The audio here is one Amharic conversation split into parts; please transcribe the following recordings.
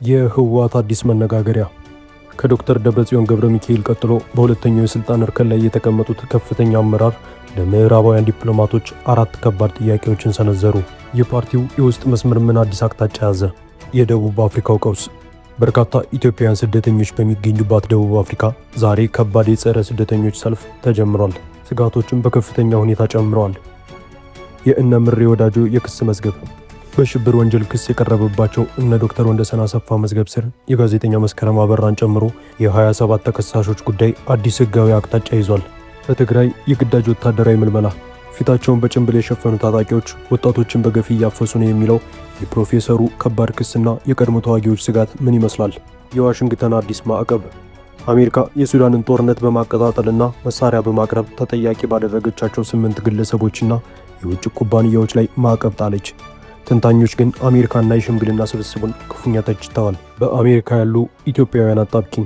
የህወሓት አዲስ መነጋገሪያ ከዶክተር ደብረጽዮን ገብረ ሚካኤል ቀጥሎ በሁለተኛው የስልጣን እርከን ላይ የተቀመጡት ከፍተኛ አመራር ለምዕራባውያን ዲፕሎማቶች አራት ከባድ ጥያቄዎችን ሰነዘሩ። የፓርቲው የውስጥ መስመር ምን አዲስ አቅጣጫ ያዘ? የደቡብ አፍሪካው ቀውስ። በርካታ ኢትዮጵያውያን ስደተኞች በሚገኙባት ደቡብ አፍሪካ ዛሬ ከባድ የጸረ ስደተኞች ሰልፍ ተጀምሯል። ስጋቶችም በከፍተኛ ሁኔታ ጨምረዋል። የእነ ምሬ ወዳጆ የክስ መዝገብ። በሽብር ወንጀል ክስ የቀረበባቸው እነ ዶክተር ወንደሰን አሰፋ መዝገብ ስር የጋዜጠኛ መስከረም አበራን ጨምሮ የ27 ተከሳሾች ጉዳይ አዲስ ህጋዊ አቅጣጫ ይዟል። በትግራይ የግዳጅ ወታደራዊ ምልመላ። ፊታቸውን በጭንብል የሸፈኑ ታጣቂዎች ወጣቶችን በገፍ እያፈሱ ነው የሚለው የፕሮፌሰሩ ከባድ ክስና የቀድሞ ተዋጊዎች ስጋት ምን ይመስላል? የዋሽንግተን አዲስ ማዕቀብ። አሜሪካ የሱዳንን ጦርነት በማቀጣጠልና መሳሪያ በማቅረብ ተጠያቂ ባደረገቻቸው 8 ግለሰቦችና የውጭ ኩባንያዎች ላይ ማዕቀብ ጣለች። ተንታኞች ግን አሜሪካና የሽምግልና ስብስቡን ክፉኛ ተችተዋል። በአሜሪካ ያሉ ኢትዮጵያውያን አጣብቂኝ።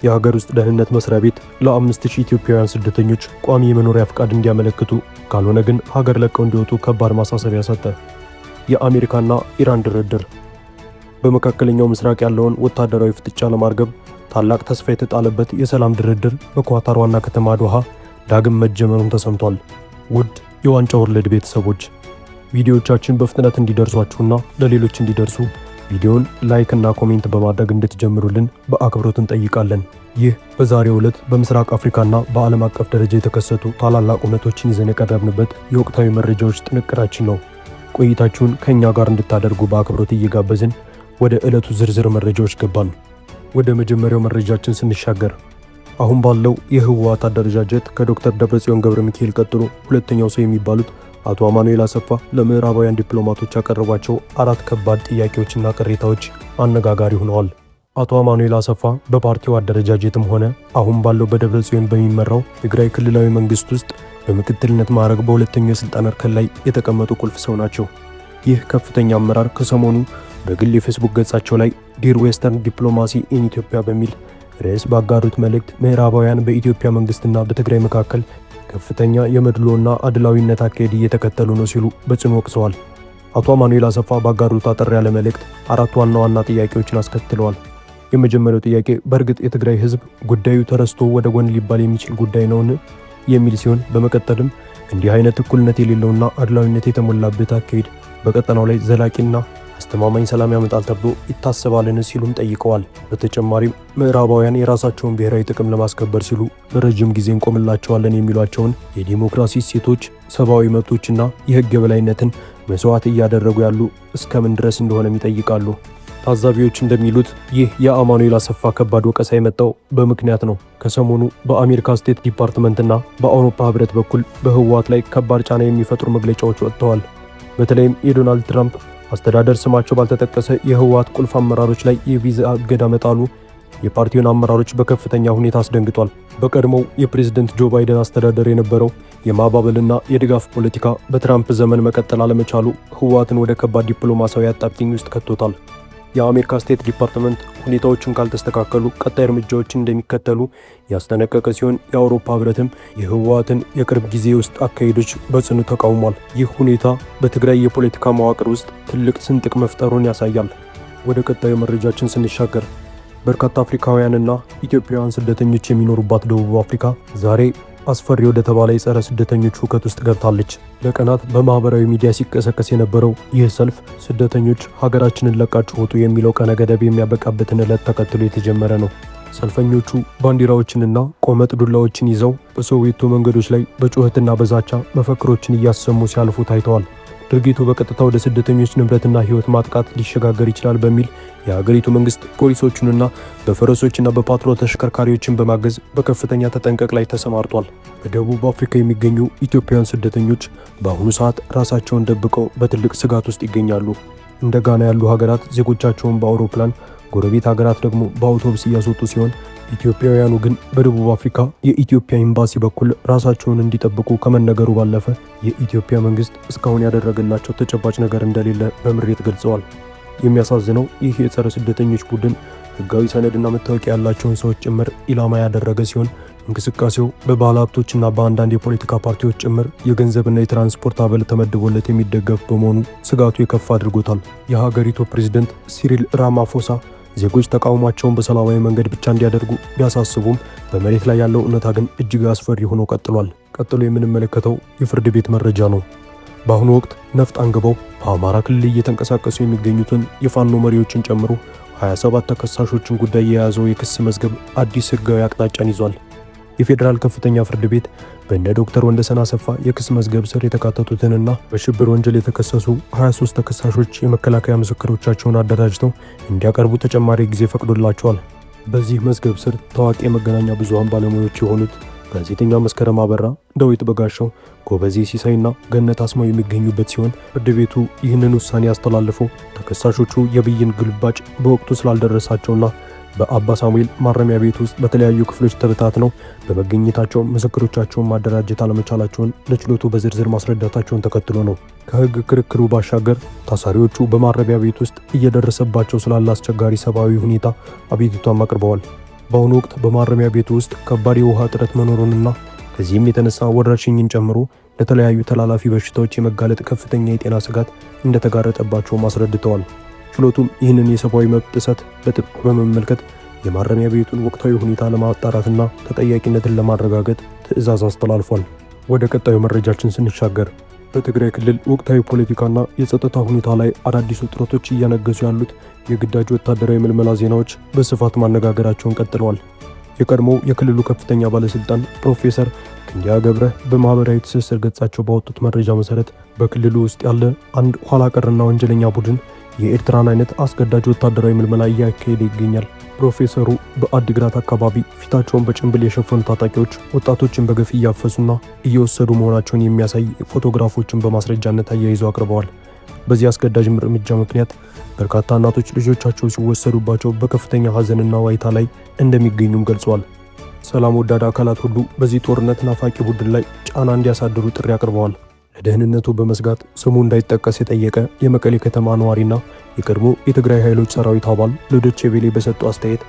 የሀገር ውስጥ ደህንነት መስሪያ ቤት ለ5000 ኢትዮጵያውያን ስደተኞች ቋሚ የመኖሪያ ፍቃድ እንዲያመለክቱ ካልሆነ ግን ሀገር ለቀው እንዲወጡ ከባድ ማሳሰቢያ ሰጠ። የአሜሪካና ኢራን ድርድር። በመካከለኛው ምስራቅ ያለውን ወታደራዊ ፍጥጫ ለማርገብ ታላቅ ተስፋ የተጣለበት የሰላም ድርድር በኳታር ዋና ከተማ ዶሃ ዳግም መጀመሩን ተሰምቷል። ውድ የዋንጫ ወርልድ ቤተሰቦች ቪዲዮዎቻችን በፍጥነት እንዲደርሷችሁና ለሌሎች እንዲደርሱ ቪዲዮውን ላይክ እና ኮሜንት በማድረግ እንድትጀምሩልን በአክብሮት እንጠይቃለን። ይህ በዛሬው ዕለት በምስራቅ አፍሪካና በዓለም አቀፍ ደረጃ የተከሰቱ ታላላቅ እውነቶችን ይዘን የቀረብንበት የወቅታዊ መረጃዎች ጥንቅራችን ነው። ቆይታችሁን ከእኛ ጋር እንድታደርጉ በአክብሮት እየጋበዝን ወደ ዕለቱ ዝርዝር መረጃዎች ገባን። ወደ መጀመሪያው መረጃችን ስንሻገር አሁን ባለው የህወሓት አደረጃጀት ከዶክተር ደብረጽዮን ገብረ ሚካኤል ቀጥሎ ሁለተኛው ሰው የሚባሉት አቶ አማኑኤል አሰፋ ለምዕራባውያን ዲፕሎማቶች ያቀረቧቸው አራት ከባድ ጥያቄዎችና ቅሬታዎች አነጋጋሪ ሆነዋል። አቶ አማኑኤል አሰፋ በፓርቲው አደረጃጀትም ሆነ አሁን ባለው በደብረጽዮን በሚመራው ትግራይ ክልላዊ መንግስት ውስጥ በምክትልነት ማዕረግ በሁለተኛው የስልጣን እርከን ላይ የተቀመጡ ቁልፍ ሰው ናቸው። ይህ ከፍተኛ አመራር ከሰሞኑ በግል የፌስቡክ ገጻቸው ላይ ዲር ዌስተርን ዲፕሎማሲ ኢን ኢትዮጵያ በሚል ርዕስ ባጋሩት መልእክት ምዕራባውያን በኢትዮጵያ መንግስትና በትግራይ መካከል ከፍተኛ የመድሎና አድላዊነት አካሄድ እየተከተሉ ነው ሲሉ በጽኑ ወቅሰዋል። አቶ አማኑኤል አሰፋ ባጋሩት አጠር ያለ መልእክት አራት ዋና ዋና ጥያቄዎችን አስከትለዋል። የመጀመሪያው ጥያቄ በእርግጥ የትግራይ ህዝብ ጉዳዩ ተረስቶ ወደ ጎን ሊባል የሚችል ጉዳይ ነውን የሚል ሲሆን በመቀጠልም እንዲህ አይነት እኩልነት የሌለውና አድላዊነት የተሞላበት አካሄድ በቀጠናው ላይ ዘላቂና አስተማማኝ ሰላም ያመጣል ተብሎ ይታሰባልን ሲሉም ጠይቀዋል። በተጨማሪም ምዕራባውያን የራሳቸውን ብሔራዊ ጥቅም ለማስከበር ሲሉ ለረጅም ጊዜ እንቆምላቸዋለን የሚሏቸውን የዲሞክራሲ እሴቶች፣ ሰብአዊ መብቶችና የህግ የበላይነትን መስዋዕት እያደረጉ ያሉ እስከምን ድረስ እንደሆነም ይጠይቃሉ። ታዛቢዎች እንደሚሉት ይህ የአማኑኤል አሰፋ ከባድ ወቀሳ የመጣው በምክንያት ነው። ከሰሞኑ በአሜሪካ ስቴት ዲፓርትመንትና በአውሮፓ ህብረት በኩል በህወሓት ላይ ከባድ ጫና የሚፈጥሩ መግለጫዎች ወጥተዋል። በተለይም የዶናልድ ትራምፕ አስተዳደር ስማቸው ባልተጠቀሰ የህወሓት ቁልፍ አመራሮች ላይ የቪዛ እገዳ መጣሉ የፓርቲውን አመራሮች በከፍተኛ ሁኔታ አስደንግጧል። በቀድሞው የፕሬዝደንት ጆ ባይደን አስተዳደር የነበረው የማባበልና የድጋፍ ፖለቲካ በትራምፕ ዘመን መቀጠል አለመቻሉ ህወሓትን ወደ ከባድ ዲፕሎማሲያዊ አጣብቂኝ ውስጥ ከቶታል። የአሜሪካ ስቴት ዲፓርትመንት ሁኔታዎችን ካልተስተካከሉ ቀጣይ እርምጃዎችን እንደሚከተሉ ያስጠነቀቀ ሲሆን የአውሮፓ ህብረትም የህወሓትን የቅርብ ጊዜ ውስጥ አካሄዶች በጽኑ ተቃውሟል። ይህ ሁኔታ በትግራይ የፖለቲካ መዋቅር ውስጥ ትልቅ ስንጥቅ መፍጠሩን ያሳያል። ወደ ቀጣዩ መረጃችን ስንሻገር በርካታ አፍሪካውያንና ኢትዮጵያውያን ስደተኞች የሚኖሩባት ደቡብ አፍሪካ ዛሬ አስፈሪ ወደ ተባለ የጸረ ስደተኞች ሁከት ውስጥ ገብታለች። ለቀናት በማህበራዊ ሚዲያ ሲቀሰቀስ የነበረው ይህ ሰልፍ ስደተኞች ሀገራችንን ለቃችሁ ውጡ የሚለው ቀነ ገደብ የሚያበቃበትን ዕለት ተከትሎ የተጀመረ ነው። ሰልፈኞቹ ባንዲራዎችንና ቆመጥ ዱላዎችን ይዘው በሶዌቶ መንገዶች ላይ በጩኸትና በዛቻ መፈክሮችን እያሰሙ ሲያልፉ ታይተዋል። ድርጊቱ በቀጥታ ወደ ስደተኞች ንብረትና ህይወት ማጥቃት ሊሸጋገር ይችላል በሚል የሀገሪቱ መንግስት ፖሊሶቹንና በፈረሶችና በፓትሮል ተሽከርካሪዎችን በማገዝ በከፍተኛ ተጠንቀቅ ላይ ተሰማርቷል። በደቡብ አፍሪካ የሚገኙ ኢትዮጵያውያን ስደተኞች በአሁኑ ሰዓት ራሳቸውን ደብቀው በትልቅ ስጋት ውስጥ ይገኛሉ። እንደ ጋና ያሉ ሀገራት ዜጎቻቸውን በአውሮፕላን፣ ጎረቤት ሀገራት ደግሞ በአውቶቡስ እያስወጡ ሲሆን ኢትዮጵያውያኑ ግን በደቡብ አፍሪካ የኢትዮጵያ ኤምባሲ በኩል ራሳቸውን እንዲጠብቁ ከመነገሩ ባለፈ የኢትዮጵያ መንግስት እስካሁን ያደረገላቸው ተጨባጭ ነገር እንደሌለ በምሬት ገልጸዋል። የሚያሳዝነው ይህ የጸረ ስደተኞች ቡድን ህጋዊ ሰነድና መታወቂያ ያላቸውን ሰዎች ጭምር ኢላማ ያደረገ ሲሆን እንቅስቃሴው በባለ ሀብቶችና በአንዳንድ የፖለቲካ ፓርቲዎች ጭምር የገንዘብና የትራንስፖርት አበል ተመድቦለት የሚደገፍ በመሆኑ ስጋቱ የከፋ አድርጎታል። የሀገሪቱ ፕሬዝዳንት ሲሪል ራማፎሳ ዜጎች ተቃውሟቸውን በሰላማዊ መንገድ ብቻ እንዲያደርጉ ቢያሳስቡም በመሬት ላይ ያለው እውነታ ግን እጅግ አስፈሪ ሆኖ ቀጥሏል። ቀጥሎ የምንመለከተው የፍርድ ቤት መረጃ ነው። በአሁኑ ወቅት ነፍጥ አንግበው በአማራ ክልል እየተንቀሳቀሱ የሚገኙትን የፋኖ መሪዎችን ጨምሮ 27 ተከሳሾችን ጉዳይ የያዘው የክስ መዝገብ አዲስ ሕጋዊ አቅጣጫን ይዟል። የፌዴራል ከፍተኛ ፍርድ ቤት በእነ ዶክተር ወንደሰን አሰፋ የክስ መዝገብ ስር የተካተቱትንና በሽብር ወንጀል የተከሰሱ 23 ተከሳሾች የመከላከያ ምስክሮቻቸውን አደራጅተው እንዲያቀርቡ ተጨማሪ ጊዜ ፈቅዶላቸዋል። በዚህ መዝገብ ስር ታዋቂ የመገናኛ ብዙሃን ባለሙያዎች የሆኑት ጋዜጠኛ መስከረም አበራ፣ ዳዊት በጋሻው፣ ጎበዜ ሲሳይና ገነት አስማው የሚገኙበት ሲሆን ፍርድ ቤቱ ይህንን ውሳኔ ያስተላለፈው ተከሳሾቹ የብይን ግልባጭ በወቅቱ ስላልደረሳቸውና በአባ ሳሙኤል ማረሚያ ቤት ውስጥ በተለያዩ ክፍሎች ተበታትነው በመገኘታቸው ምስክሮቻቸውን ማደራጀት አለመቻላቸውን ለችሎቱ በዝርዝር ማስረዳታቸውን ተከትሎ ነው። ከሕግ ክርክሩ ባሻገር ታሳሪዎቹ በማረሚያ ቤት ውስጥ እየደረሰባቸው ስላለ አስቸጋሪ ሰብአዊ ሁኔታ አቤቱታም አቅርበዋል። በአሁኑ ወቅት በማረሚያ ቤቱ ውስጥ ከባድ የውሃ እጥረት መኖሩንና ከዚህም የተነሳ ወረርሽኝን ጨምሮ ለተለያዩ ተላላፊ በሽታዎች የመጋለጥ ከፍተኛ የጤና ስጋት እንደተጋረጠባቸው አስረድተዋል። ችሎቱም ይህንን የሰብአዊ መብት ጥሰት በጥብቅ በመመልከት የማረሚያ ቤቱን ወቅታዊ ሁኔታ ለማጣራትና ተጠያቂነትን ለማረጋገጥ ትዕዛዝ አስተላልፏል። ወደ ቀጣዩ መረጃችን ስንሻገር በትግራይ ክልል ወቅታዊ ፖለቲካና የጸጥታ ሁኔታ ላይ አዳዲስ ውጥረቶች እያነገሱ ያሉት የግዳጅ ወታደራዊ ምልመላ ዜናዎች በስፋት ማነጋገራቸውን ቀጥለዋል። የቀድሞው የክልሉ ከፍተኛ ባለስልጣን ፕሮፌሰር ክንዲያ ገብረ በማህበራዊ ትስስር ገጻቸው ባወጡት መረጃ መሰረት በክልሉ ውስጥ ያለ አንድ ኋላ ቀርና ወንጀለኛ ቡድን የኤርትራን አይነት አስገዳጅ ወታደራዊ ምልመላ እያካሄደ ይገኛል። ፕሮፌሰሩ በአዲግራት አካባቢ ፊታቸውን በጭንብል የሸፈኑ ታጣቂዎች ወጣቶችን በገፍ እያፈሱና እየወሰዱ መሆናቸውን የሚያሳይ ፎቶግራፎችን በማስረጃነት አያይዘው አቅርበዋል። በዚህ አስገዳጅ እርምጃ ምክንያት በርካታ እናቶች ልጆቻቸው ሲወሰዱባቸው በከፍተኛ ሐዘንና ዋይታ ላይ እንደሚገኙም ገልጸዋል። ሰላም ወዳድ አካላት ሁሉ በዚህ ጦርነት ናፋቂ ቡድን ላይ ጫና እንዲያሳድሩ ጥሪ አቅርበዋል። ለደህንነቱ በመስጋት ስሙ እንዳይጠቀስ የጠየቀ የመቀሌ ከተማ ነዋሪና የቀድሞ የትግራይ ኃይሎች ሰራዊት አባል ለዶቼ ቬለ በሰጡ አስተያየት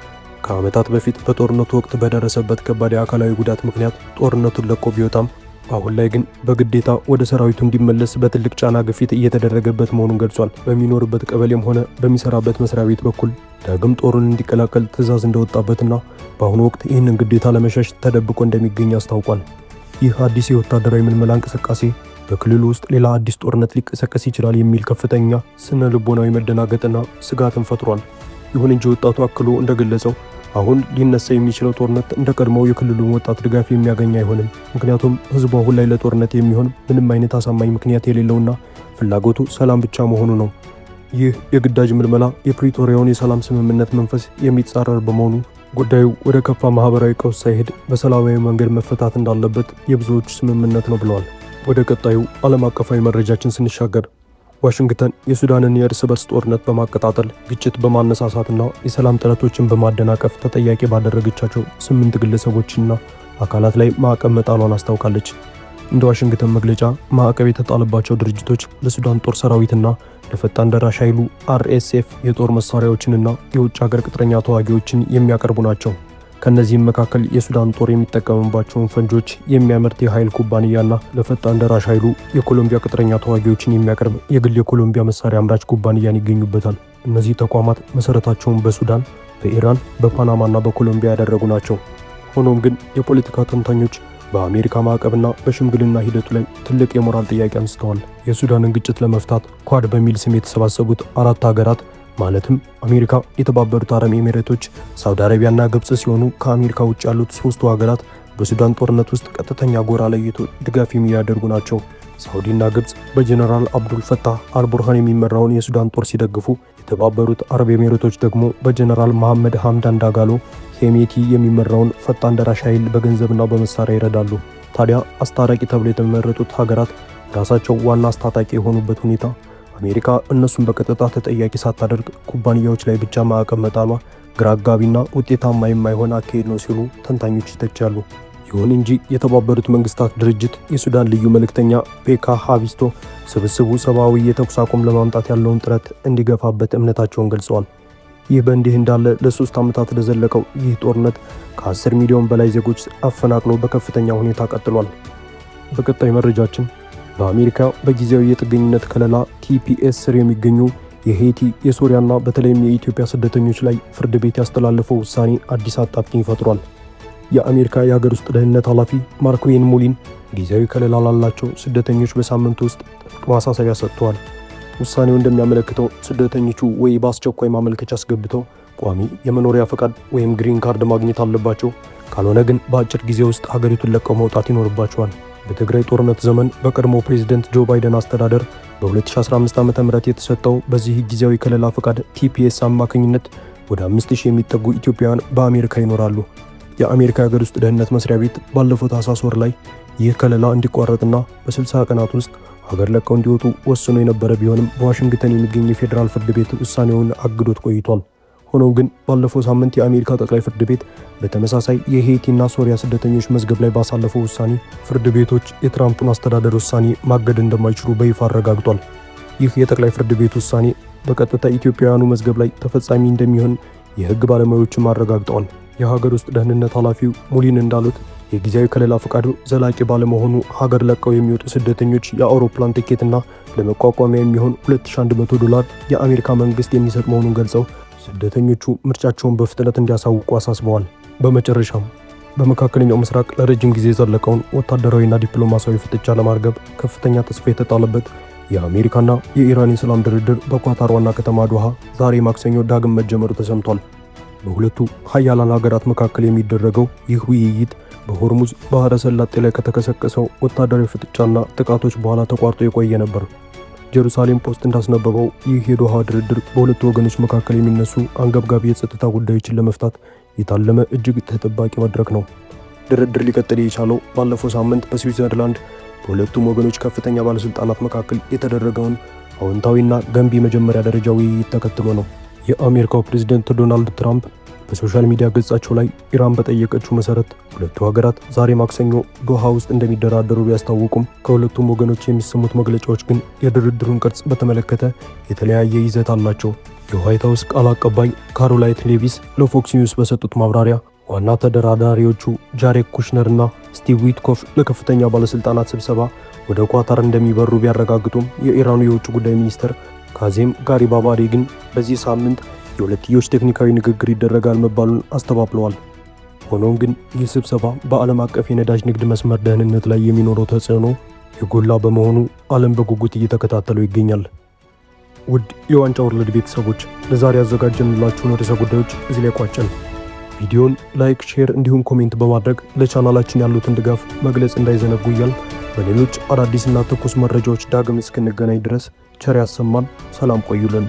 ከዓመታት በፊት በጦርነቱ ወቅት በደረሰበት ከባድ የአካላዊ ጉዳት ምክንያት ጦርነቱን ለቆ ቢወጣም አሁን ላይ ግን በግዴታ ወደ ሰራዊቱ እንዲመለስ በትልቅ ጫና ግፊት እየተደረገበት መሆኑን ገልጿል። በሚኖርበት ቀበሌም ሆነ በሚሰራበት መስሪያ ቤት በኩል ዳግም ጦሩን እንዲቀላቀል ትዕዛዝ እንደወጣበትና በአሁኑ ወቅት ይህንን ግዴታ ለመሸሽ ተደብቆ እንደሚገኝ አስታውቋል። ይህ አዲስ የወታደራዊ ምልመላ እንቅስቃሴ በክልሉ ውስጥ ሌላ አዲስ ጦርነት ሊቀሰቀስ ይችላል የሚል ከፍተኛ ስነ ልቦናዊ መደናገጥና ስጋትን ፈጥሯል። ይሁን እንጂ ወጣቱ አክሎ እንደገለጸው አሁን ሊነሳ የሚችለው ጦርነት እንደ ቀድሞው የክልሉን ወጣት ድጋፍ የሚያገኝ አይሆንም። ምክንያቱም ህዝቡ አሁን ላይ ለጦርነት የሚሆን ምንም አይነት አሳማኝ ምክንያት የሌለውና ፍላጎቱ ሰላም ብቻ መሆኑ ነው። ይህ የግዳጅ ምልመላ የፕሪቶሪያውን የሰላም ስምምነት መንፈስ የሚጻረር በመሆኑ ጉዳዩ ወደ ከፋ ማህበራዊ ቀውስ ሳይሄድ በሰላማዊ መንገድ መፈታት እንዳለበት የብዙዎች ስምምነት ነው ብለዋል። ወደ ቀጣዩ ዓለም አቀፋዊ መረጃችን ስንሻገር ዋሽንግተን የሱዳንን የእርስ በርስ ጦርነት በማቀጣጠል ግጭት በማነሳሳትና የሰላም ጥረቶችን በማደናቀፍ ተጠያቂ ባደረገቻቸው 8 ግለሰቦችና አካላት ላይ ማዕቀብ መጣሏን አስታውቃለች። እንደ ዋሽንግተን መግለጫ ማዕቀብ የተጣለባቸው ድርጅቶች ለሱዳን ጦር ሰራዊትና ለፈጣን ደራሽ ኃይሉ RSF የጦር መሳሪያዎችንና የውጭ ሀገር ቅጥረኛ ተዋጊዎችን የሚያቀርቡ ናቸው። ከነዚህም መካከል የሱዳን ጦር የሚጠቀምባቸውን ፈንጆች የሚያመርት የኃይል ኩባንያና ለፈጣን ደራሽ ኃይሉ የኮሎምቢያ ቅጥረኛ ተዋጊዎችን የሚያቀርብ የግል የኮሎምቢያ መሳሪያ አምራች ኩባንያን ይገኙበታል። እነዚህ ተቋማት መሰረታቸውን በሱዳን፣ በኢራን፣ በፓናማና በኮሎምቢያ ያደረጉ ናቸው። ሆኖም ግን የፖለቲካ ተንታኞች በአሜሪካ ማዕቀብና በሽምግልና ሂደቱ ላይ ትልቅ የሞራል ጥያቄ አንስተዋል። የሱዳንን ግጭት ለመፍታት ኳድ በሚል ስም የተሰባሰቡት 4 ሀገራት ማለትም አሜሪካ፣ የተባበሩት አረብ ኤሚሬቶች፣ ሳውዲ አረቢያና ግብጽ ሲሆኑ ከአሜሪካ ውጭ ያሉት 3ቱ ሀገራት በሱዳን ጦርነት ውስጥ ቀጥተኛ ጎራ ለይቶ ድጋፍ የሚያደርጉ ናቸው። ሳውዲና ግብጽ በጀነራል አብዱል ፈታህ አልቡርሃን የሚመራውን የሱዳን ጦር ሲደግፉ፣ የተባበሩት አረብ ኤሚሬቶች ደግሞ በጀነራል መሐመድ ሐምዳን ዳጋሎ ሄሜቲ የሚመራውን ፈጣን ደራሽ ኃይል በገንዘብና በመሳሪያ ይረዳሉ። ታዲያ አስታራቂ ተብለው የተመረጡት ሀገራት ራሳቸው ዋና አስታጣቂ የሆኑበት ሁኔታ አሜሪካ እነሱን በቀጥታ ተጠያቂ ሳታደርግ ኩባንያዎች ላይ ብቻ ማዕቀብ መጣሏ ግራ አጋቢና ውጤታማ የማይሆን አካሄድ ነው ሲሉ ተንታኞች ይተቻሉ። ይሁን እንጂ የተባበሩት መንግስታት ድርጅት የሱዳን ልዩ መልእክተኛ ፔካ ሃቪስቶ ስብስቡ ሰብአዊ የተኩስ አቁም ለማምጣት ያለውን ጥረት እንዲገፋበት እምነታቸውን ገልጸዋል። ይህ በእንዲህ እንዳለ ለ3 ዓመታት ለዘለቀው ይህ ጦርነት ከ10 ሚሊዮን በላይ ዜጎች አፈናቅሎ በከፍተኛ ሁኔታ ቀጥሏል። በቀጣይ መረጃችን በአሜሪካ በጊዜያዊ የጥገኝነት ከለላ TPS ስር የሚገኙ የሄይቲ የሶሪያና በተለይም የኢትዮጵያ ስደተኞች ላይ ፍርድ ቤት ያስተላለፈው ውሳኔ አዲስ አጣብቂኝ ፈጥሯል። የአሜሪካ የሀገር ውስጥ ደህንነት ኃላፊ ማርክ ሙሊን ጊዜያዊ ከለላ ላላቸው ስደተኞች በሳምንቱ ውስጥ ማሳሰቢያ ሰጥተዋል። ውሳኔው እንደሚያመለክተው ስደተኞቹ ወይ በአስቸኳይ ማመልከቻ አስገብተው ቋሚ የመኖሪያ ፈቃድ ወይም ግሪን ካርድ ማግኘት አለባቸው፣ ካልሆነ ግን በአጭር ጊዜ ውስጥ ሀገሪቱን ለቀው መውጣት ይኖርባቸዋል። በትግራይ ጦርነት ዘመን በቀድሞ ፕሬዝዳንት ጆ ባይደን አስተዳደር በ2015 ዓ.ም የተሰጠው በዚህ ጊዜያዊ ከለላ ፈቃድ TPS አማካኝነት ወደ 5000 የሚጠጉ ኢትዮጵያውያን በአሜሪካ ይኖራሉ። የአሜሪካ የሀገር ውስጥ ደህንነት መስሪያ ቤት ባለፈው ታህሳስ ወር ላይ ይህ ከለላ እንዲቋረጥና በ60 ቀናት ውስጥ ሀገር ለቀው እንዲወጡ ወስኖ የነበረ ቢሆንም በዋሽንግተን የሚገኝ የፌዴራል ፍርድ ቤት ውሳኔውን አግዶት ቆይቷል። ሆኖም ግን ባለፈው ሳምንት የአሜሪካ ጠቅላይ ፍርድ ቤት በተመሳሳይ የሄይቲና ሶሪያ ስደተኞች መዝገብ ላይ ባሳለፈው ውሳኔ ፍርድ ቤቶች የትራምፕን አስተዳደር ውሳኔ ማገድ እንደማይችሉ በይፋ አረጋግጧል። ይህ የጠቅላይ ፍርድ ቤት ውሳኔ በቀጥታ ኢትዮጵያውያኑ መዝገብ ላይ ተፈጻሚ እንደሚሆን የሕግ ባለሙያዎችም አረጋግጠዋል። የሀገር ውስጥ ደህንነት ኃላፊው ሙሊን እንዳሉት የጊዜያዊ ከለላ ፈቃዱ ዘላቂ ባለመሆኑ ሀገር ለቀው የሚወጡ ስደተኞች የአውሮፕላን ቲኬትና ለመቋቋሚያ የሚሆን $2100 የአሜሪካ መንግስት የሚሰጥ መሆኑን ገልጸው ስደተኞቹ ምርጫቸውን በፍጥነት እንዲያሳውቁ አሳስበዋል። በመጨረሻም በመካከለኛው ምስራቅ ለረጅም ጊዜ የዘለቀውን ወታደራዊና ዲፕሎማሲያዊ ፍጥጫ ለማርገብ ከፍተኛ ተስፋ የተጣለበት የአሜሪካና የኢራን የሰላም ድርድር በኳታር ዋና ከተማ ዶሃ ዛሬ ማክሰኞ ዳግም መጀመሩ ተሰምቷል። በሁለቱ ሀያላን ሀገራት መካከል የሚደረገው ይህ ውይይት በሆርሙዝ ባህረ ሰላጤ ላይ ከተቀሰቀሰው ወታደራዊ ፍጥጫና ጥቃቶች በኋላ ተቋርጦ የቆየ ነበር። ጀሩሳሌም ፖስት እንዳስነበበው ይህ የዶሃ ድርድር በሁለቱ ወገኖች መካከል የሚነሱ አንገብጋቢ የጸጥታ ጉዳዮችን ለመፍታት የታለመ እጅግ ተጠባቂ መድረክ ነው። ድርድር ሊቀጥል የቻለው ባለፈው ሳምንት በስዊዘርላንድ በሁለቱም ወገኖች ከፍተኛ ባለስልጣናት መካከል የተደረገውን አዎንታዊና ገንቢ መጀመሪያ ደረጃ ውይይት ተከትሎ ነው። የአሜሪካው ፕሬዝዳንት ዶናልድ ትራምፕ በሶሻል ሚዲያ ገጻቸው ላይ ኢራን በጠየቀችው መሰረት ሁለቱ ሀገራት ዛሬ ማክሰኞ ዶሃ ውስጥ እንደሚደራደሩ ቢያስታውቁም ከሁለቱም ወገኖች የሚሰሙት መግለጫዎች ግን የድርድሩን ቅርጽ በተመለከተ የተለያየ ይዘት አላቸው። የዋይት ሃውስ ቃል አቀባይ ካሮላይን ሌቪስ ለፎክስ ኒውስ በሰጡት ማብራሪያ ዋና ተደራዳሪዎቹ ጃሬድ ኩሽነር እና ስቲቭ ዊትኮፍ ለከፍተኛ ባለስልጣናት ስብሰባ ወደ ኳታር እንደሚበሩ ቢያረጋግጡም የኢራኑ የውጭ ጉዳይ ሚኒስትር ካዜም ጋሪባባዲ ግን በዚህ ሳምንት የሁለትዮሽ ቴክኒካዊ ንግግር ይደረጋል መባሉን አስተባብለዋል። ሆኖም ግን ይህ ስብሰባ በዓለም አቀፍ የነዳጅ ንግድ መስመር ደህንነት ላይ የሚኖረው ተጽዕኖ የጎላ በመሆኑ ዓለም በጉጉት እየተከታተለው ይገኛል። ውድ የዋንጫ ወርልድ ቤተሰቦች ለዛሬ ያዘጋጀንላችሁን ርዕሰ ጉዳዮች እዚህ ላይ ቋጨን። ቪዲዮን ላይክ፣ ሼር እንዲሁም ኮሜንት በማድረግ ለቻናላችን ያሉትን ድጋፍ መግለጽ እንዳይዘነጉ እያል በሌሎች አዳዲስና ትኩስ መረጃዎች ዳግም እስክንገናኝ ድረስ ቸር ያሰማን። ሰላም ቆዩልን።